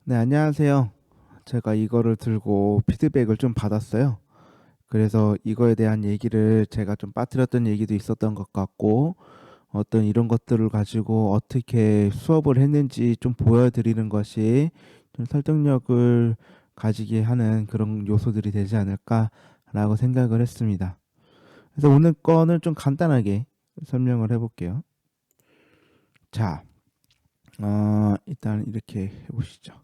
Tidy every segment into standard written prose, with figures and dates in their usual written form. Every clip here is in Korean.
네, 안녕하세요. 제가 이거를 들고 피드백을 좀 받았어요. 그래서 이거에 대한 얘기를 제가 좀 빠뜨렸던 얘기도 있었던 것 같고, 어떤 이런 것들을 가지고 어떻게 수업을 했는지 좀 보여드리는 것이 좀 설득력을 가지게 하는 그런 요소들이 되지 않을까라고 생각을 했습니다. 그래서 오늘 거는 좀 간단하게 설명을 해볼게요. 자, 일단 이렇게 해보시죠.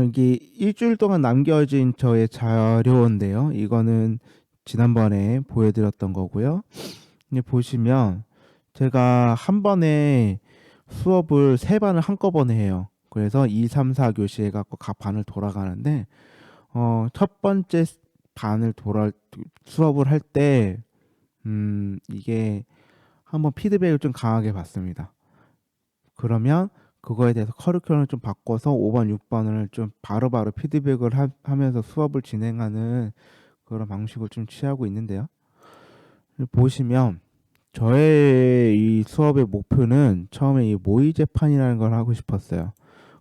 이게 일주일 동안 남겨진 저의 자료인데요. 이거는 지난번에 보여드렸던 거고요. 이제 보시면 제가 한 번에 수업을 세 반을 한꺼번에 해요. 그래서 2, 3, 4 교시 해갖고 각 반을 돌아가는데 첫 번째 반을 수업을 할 때 이게 한번 피드백을 좀 강하게 받습니다. 그러면 그거에 대해서 커리큘럼을 좀 바꿔서 5번, 6번을 좀 바로바로 피드백을 하면서 수업을 진행하는 그런 방식을 좀 취하고 있는데요. 보시면 저의 이 수업의 목표는 처음에 이 모의 재판이라는 걸 하고 싶었어요.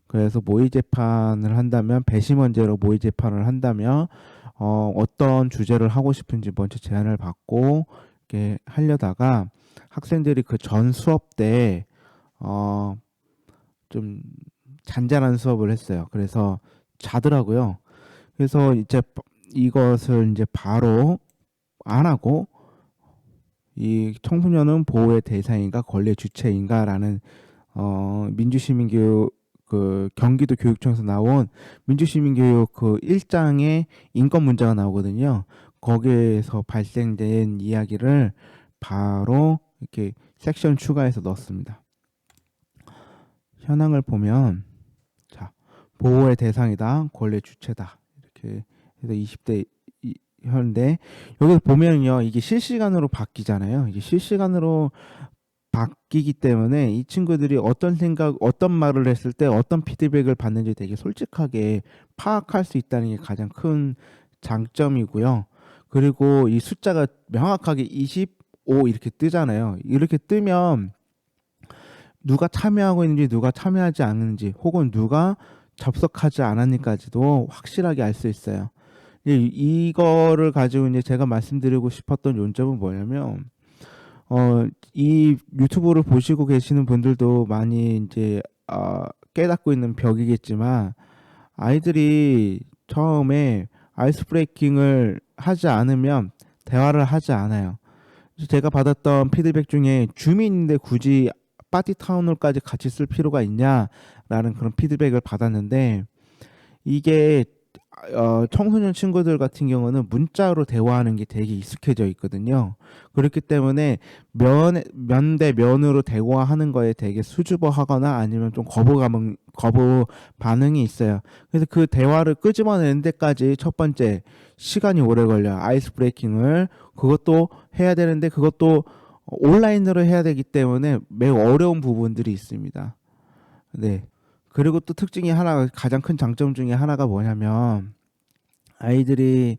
그래서 모의 재판을 한다면 배심원제로 모의 재판을 한다면 어떤 주제를 하고 싶은지 먼저 제안을 받고 이렇게 하려다가 학생들이 그 전 수업 때 좀 잔잔한 수업을 했어요. 그래서 자더라고요. 그래서 이제 이것을 이제 바로 안 하고 이 청소년은 보호의 대상인가 권리의 주체인가라는 민주시민교육 그 경기도 교육청에서 나온 민주시민교육 그 1장에 인권 문제가 나오거든요. 거기에서 발생된 이야기를 바로 이렇게 섹션 추가해서 넣었습니다. 현황을 보면 자, 보호의 대상이다, 권리의 주체다. 이렇게 해서 20대 현인데 여기 보면요, 이게 실시간으로 바뀌잖아요. 이게 실시간으로 바뀌기 때문에 이 친구들이 어떤 말을 했을 때 어떤 피드백을 받는지 되게 솔직하게 파악할 수 있다는 게 가장 큰 장점이고요. 그리고 이 숫자가 명확하게 25 이렇게 뜨잖아요. 이렇게 뜨면 누가 참여하고 있는지 누가 참여하지 않는지 혹은 누가 접속하지 않았는지까지도 확실하게 알 수 있어요. 이거를 가지고 이제 제가 말씀드리고 싶었던 요점은 뭐냐면 이 유튜브를 보시고 계시는 분들도 많이 이제 깨닫고 있는 벽이겠지만 아이들이 처음에 아이스 브레이킹을 하지 않으면 대화를 하지 않아요. 제가 받았던 피드백 중에 줌인데 굳이 파티타운홀까지 같이 쓸 필요가 있냐라는 그런 피드백을 받았는데 이게 청소년 친구들 같은 경우는 문자로 대화하는 게 되게 익숙해져 있거든요. 그렇기 때문에 면 대 면으로 대화하는 거에 되게 수줍어하거나 아니면 좀 거부 반응이 있어요. 그래서 그 대화를 끄집어내는 데까지 첫 번째 시간이 오래 걸려요. 아이스 브레이킹을 그것도 해야 되는데 그것도 온라인으로 해야 되기 때문에 매우 어려운 부분들이 있습니다. 네. 그리고 또 특징이 하나, 가장 큰 장점 중에 하나가 뭐냐면 아이들이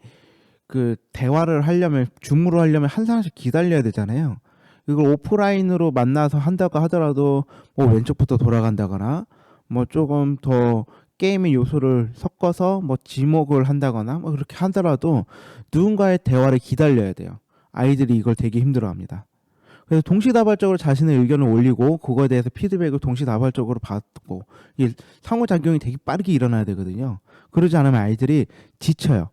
그 대화를 하려면 줌으로 하려면 한 사람씩 기다려야 되잖아요. 이걸 오프라인으로 만나서 한다고 하더라도 뭐 왼쪽부터 돌아간다거나 뭐 조금 더 게임의 요소를 섞어서 뭐 지목을 한다거나 뭐 그렇게 하더라도 누군가의 대화를 기다려야 돼요. 아이들이 이걸 되게 힘들어합니다. 그래서 동시다발적으로 자신의 의견을 올리고 그거에 대해서 피드백을 동시다발적으로 받고 이 상호작용이 되게 빠르게 일어나야 되거든요. 그러지 않으면 아이들이 지쳐요.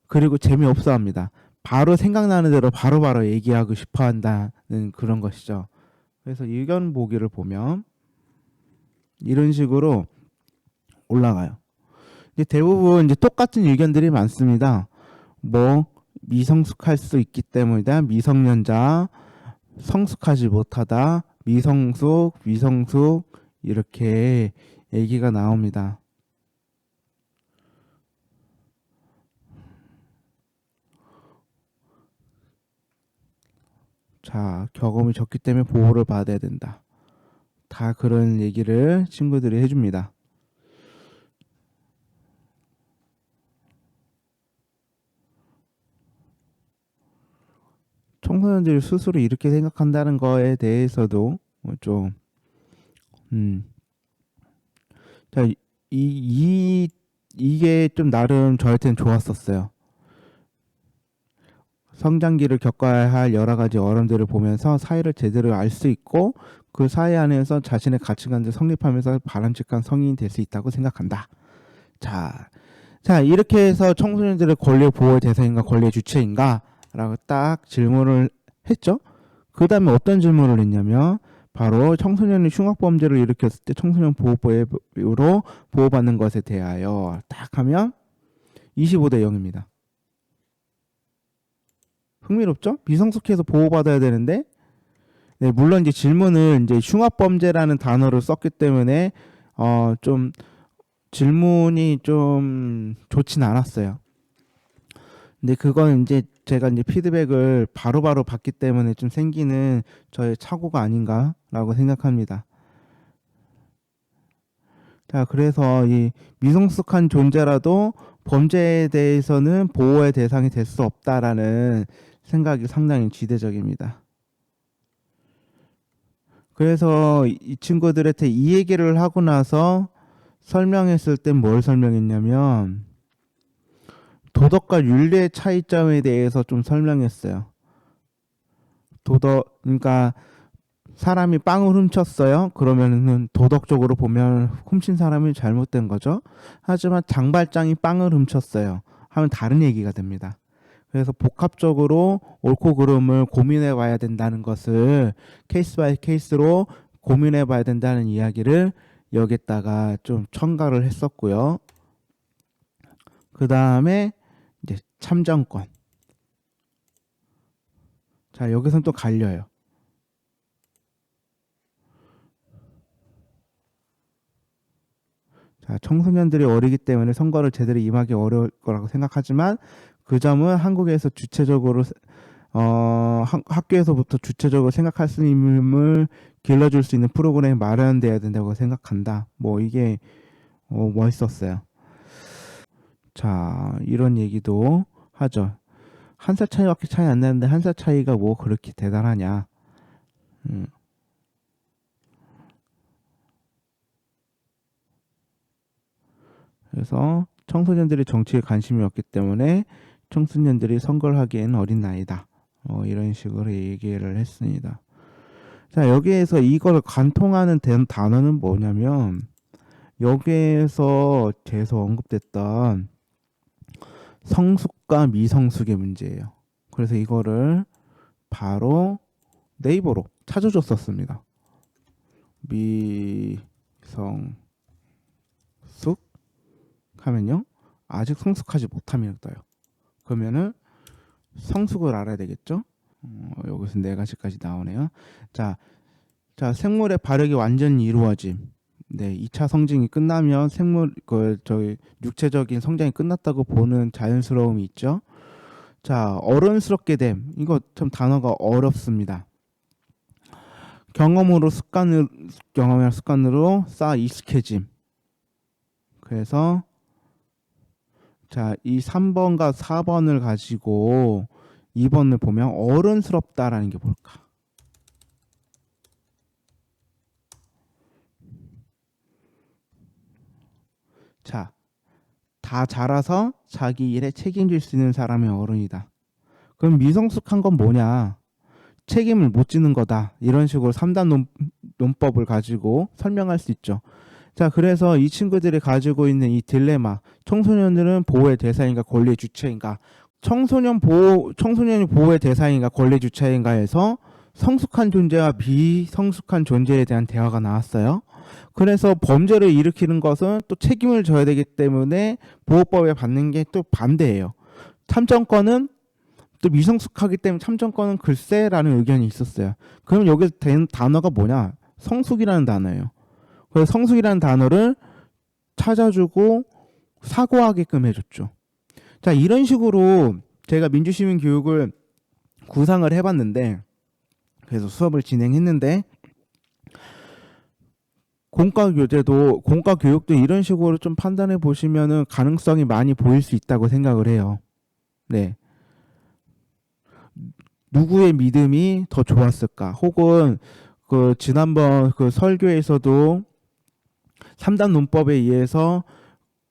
그리고 재미없어 합니다. 바로 생각나는 대로 바로바로 얘기하고 싶어 한다는 그런 것이죠. 그래서 의견 보기를 보면 이런 식으로 올라가요. 이제 대부분 이제 똑같은 의견들이 많습니다. 뭐 미성숙할 수 있기 때문이다. 미성년자, 성숙하지 못하다, 미성숙, 위성숙 이렇게 얘기가 나옵니다. 자, 경험이 적기 때문에 보호를 받아야 된다. 다 그런 얘기를 친구들이 해줍니다. 청소년들이 스스로 이렇게 생각한다는 거에 대해서도 좀, 음, 자, 이게 좀 나름 저한테는 좋았었어요. 성장기를 겪어야 할 여러 가지 어려움들을 보면서 사회를 제대로 알 수 있고 그 사회 안에서 자신의 가치관들 성립하면서 바람직한 성인이 될 수 있다고 생각한다. 자, 자 이렇게 해서 청소년들의 권리 보호의 대상인가 권리의 주체인가 라고 딱 질문을 했죠. 그 다음에 어떤 질문을 했냐면 바로 청소년이 흉악범죄를 일으켰을 때 청소년 보호법으로 보호받는 것에 대하여 딱 하면 25대 0입니다. 흥미롭죠? 미성숙해서 보호받아야 되는데, 네, 물론 이제 질문을 이제 흉악범죄라는 단어를 썼기 때문에 좀 질문이 좀 좋진 않았어요. 근데 그건 이제 제가 이제 피드백을 바로바로 받기 때문에 좀 생기는 저의 착오가 아닌가라고 생각합니다. 자, 그래서 이 미성숙한 존재라도 범죄에 대해서는 보호의 대상이 될 수 없다라는 생각이 상당히 지대적입니다. 그래서 이 친구들한테 이 얘기를 하고 나서 설명했을 땐 뭘 설명했냐면 도덕과 윤리의 차이점에 대해서 좀 설명했어요. 그러니까 사람이 빵을 훔쳤어요. 그러면은 도덕적으로 보면 훔친 사람이 잘못된 거죠. 하지만 장발장이 빵을 훔쳤어요. 하면 다른 얘기가 됩니다. 그래서 복합적으로 옳고 그름을 고민해 봐야 된다는 것을 케이스 바이 케이스로 고민해 봐야 된다는 이야기를 여기다가 좀 첨가를 했었고요. 그 다음에 이제 참정권. 자, 여기서는 또 갈려요. 자, 청소년들이 어리기 때문에 선거를 제대로 임하기 어려울 거라고 생각하지만 그 점은 한국에서 주체적으로 학교에서부터 주체적으로 생각할 수 있음을 길러줄 수 있는 프로그램이 마련돼야 된다고 생각한다. 뭐 이게 멋있었어요. 자, 이런 얘기도 하죠. 한 살 차이밖에 차이 안 나는데 한 살 차이가 뭐 그렇게 대단하냐. 그래서 청소년들이 정치에 관심이 없기 때문에 청소년들이 선거를 하기에는 어린 나이다. 이런 식으로 얘기를 했습니다. 자, 여기에서 이걸 관통하는 단어는 뭐냐면 여기에서 계속 언급됐던 성숙과 미성숙의 문제예요. 그래서 이거를 바로 네이버로 찾아줬었습니다. 미성숙 하면요. 아직 성숙하지 못함이 떠요. 그러면은 성숙을 알아야 되겠죠? 여기서 네 가지까지 나오네요. 자, 생물의 발육이 완전히 이루어짐. 네, 2차 성징이 끝나면 육체적인 성장이 끝났다고 보는 자연스러움이 있죠. 자, 어른스럽게 됨. 이거 참 단어가 어렵습니다. 경험이나 습관으로 쌓아 익숙해짐. 그래서 자, 이 3번과 4번을 가지고 2번을 보면 어른스럽다라는 게 뭘까? 자, 다 자라서 자기 일에 책임질 수 있는 사람이 어른이다. 그럼 미성숙한 건 뭐냐? 책임을 못 지는 거다. 이런 식으로 3단 논법을 가지고 설명할 수 있죠. 자, 그래서 이 친구들이 가지고 있는 이 딜레마. 청소년들은 보호의 대상인가 권리의 주체인가? 청소년이 보호의 대상인가 권리의 주체인가에서 성숙한 존재와 비성숙한 존재에 대한 대화가 나왔어요. 그래서 범죄를 일으키는 것은 또 책임을 져야 되기 때문에 보호법에 받는 게 또 반대예요. 참정권은 또 미성숙하기 때문에 참정권은 글쎄라는 의견이 있었어요. 그럼 여기서 된 단어가 뭐냐? 성숙이라는 단어예요. 그래서 성숙이라는 단어를 찾아주고 사고하게끔 해줬죠. 자, 이런 식으로 제가 민주시민 교육을 구상을 해봤는데, 그래서 수업을 진행했는데, 공과 교육도 이런 식으로 좀 판단해 보시면은 가능성이 많이 보일 수 있다고 생각을 해요. 네. 누구의 믿음이 더 좋았을까? 혹은 그 지난번 그 설교에서도 3단 논법에 의해서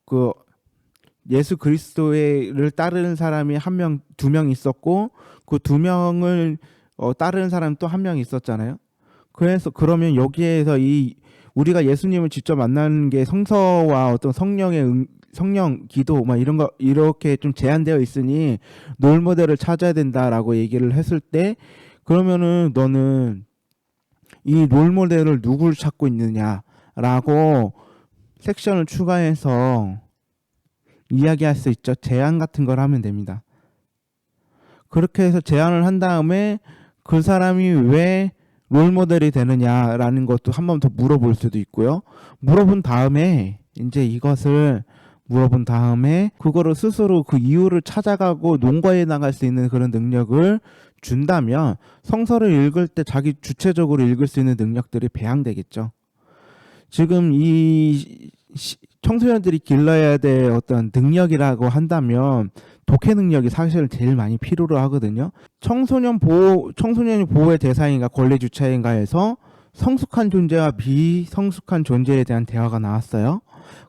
그 예수 그리스도를 따르는 사람이 한 명, 두 명 있었고 그 두 명을 따르는 사람 또 한 명 있었잖아요. 그래서 그러면 여기에서 이 우리가 예수님을 직접 만나는 게 성서와 어떤 성령의 성령 기도 막 이런 거 이렇게 좀 제한되어 있으니 롤 모델을 찾아야 된다라고 얘기를 했을 때 그러면은 너는 이 롤 모델을 누구를 찾고 있느냐라고 섹션을 추가해서 이야기할 수 있죠. 제안 같은 걸 하면 됩니다. 그렇게 해서 제안을 한 다음에 그 사람이 왜 롤모델이 되느냐라는 것도 한 번 더 물어볼 수도 있고요. 물어본 다음에 이제 이것을 물어본 다음에 그거를 스스로 그 이유를 찾아가고 논거해 나갈 수 있는 그런 능력을 준다면 성서를 읽을 때 자기 주체적으로 읽을 수 있는 능력들이 배양되겠죠. 지금 이 청소년들이 길러야 될 어떤 능력이라고 한다면 독해 능력이 사실 제일 많이 필요로 하거든요. 청소년이 보호의 대상인가 권리 주체인가 해서 성숙한 존재와 비성숙한 존재에 대한 대화가 나왔어요.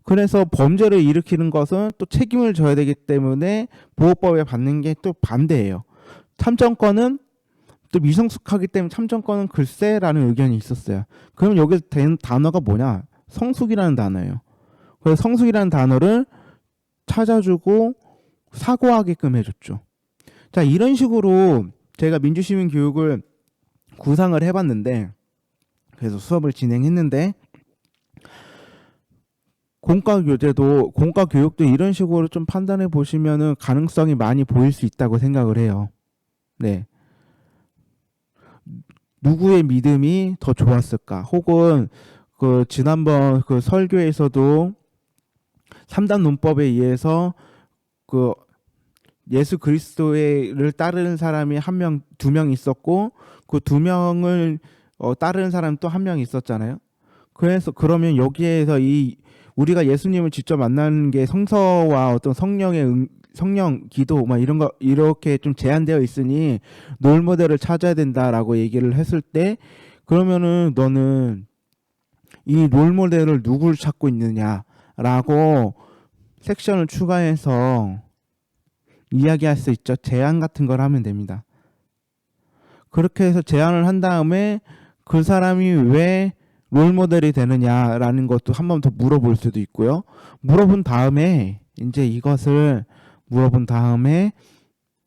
그래서 범죄를 일으키는 것은 또 책임을 져야 되기 때문에 보호법에 받는 게 또 반대예요. 참정권은 또 미성숙하기 때문에 참정권은 글쎄라는 의견이 있었어요. 그럼 여기서 된 단어가 뭐냐? 성숙이라는 단어예요. 그래서 성숙이라는 단어를 찾아주고 사고하게끔 해줬죠. 자, 이런 식으로 제가 민주시민 교육을 구상을 해봤는데, 그래서 수업을 진행했는데, 공과 교육도 이런 식으로 좀 판단해 보시면은 가능성이 많이 보일 수 있다고 생각을 해요. 네. 누구의 믿음이 더 좋았을까? 혹은 그 지난번 그 설교에서도 3단 논법에 의해서 그 예수 그리스도를 따르는 사람이 한 명, 두 명 있었고 그 두 명을 따르는 사람 또 한 명 있었잖아요. 그래서 그러면 여기에서 이 우리가 예수님을 직접 만나는 게 성서와 어떤 성령의 성령 기도 막 이런 거 이렇게 좀 제한되어 있으니 롤 모델을 찾아야 된다라고 얘기를 했을 때 그러면은 너는 이 롤 모델을 누구를 찾고 있느냐라고 섹션을 추가해서 이야기할 수 있죠. 제안 같은 걸 하면 됩니다. 그렇게 해서 제안을 한 다음에 그 사람이 왜 롤모델이 되느냐라는 것도 한 번 더 물어볼 수도 있고요. 물어본 다음에 이제 이것을 물어본 다음에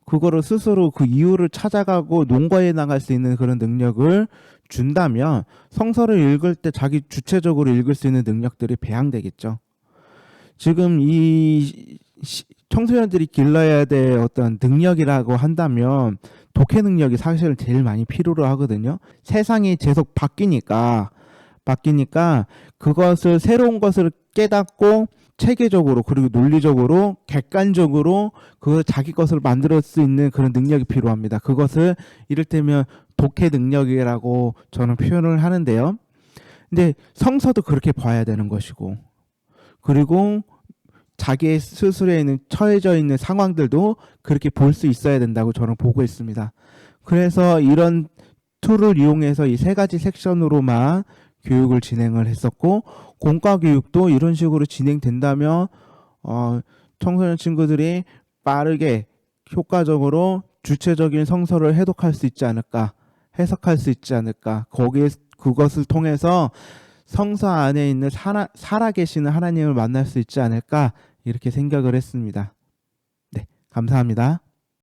그거를 스스로 그 이유를 찾아가고 논거해 나갈 수 있는 그런 능력을 준다면 성서를 읽을 때 자기 주체적으로 읽을 수 있는 능력들이 배양되겠죠. 지금 이 청소년들이 길러야 될 어떤 능력이라고 한다면 독해 능력이 사실 제일 많이 필요로 하거든요. 세상이 계속 바뀌니까 그것을 새로운 것을 깨닫고 체계적으로 그리고 논리적으로 객관적으로 그 자기 것을 만들 수 있는 그런 능력이 필요합니다. 그것을 이를테면 독해 능력이라고 저는 표현을 하는데요. 근데 성서도 그렇게 봐야 되는 것이고 그리고 자기 스스로에 있는 처해져 있는 상황들도 그렇게 볼 수 있어야 된다고 저는 보고 있습니다. 그래서 이런 툴을 이용해서 이 세 가지 섹션으로만 교육을 진행을 했었고 공과 교육도 이런 식으로 진행된다면 청소년 친구들이 빠르게 효과적으로 주체적인 성서를 해석할 수 있지 않을까 거기에 그것을 통해서 성서 안에 있는 살아계시는 하나님을 만날 수 있지 않을까 이렇게 생각을 했습니다. 네, 감사합니다.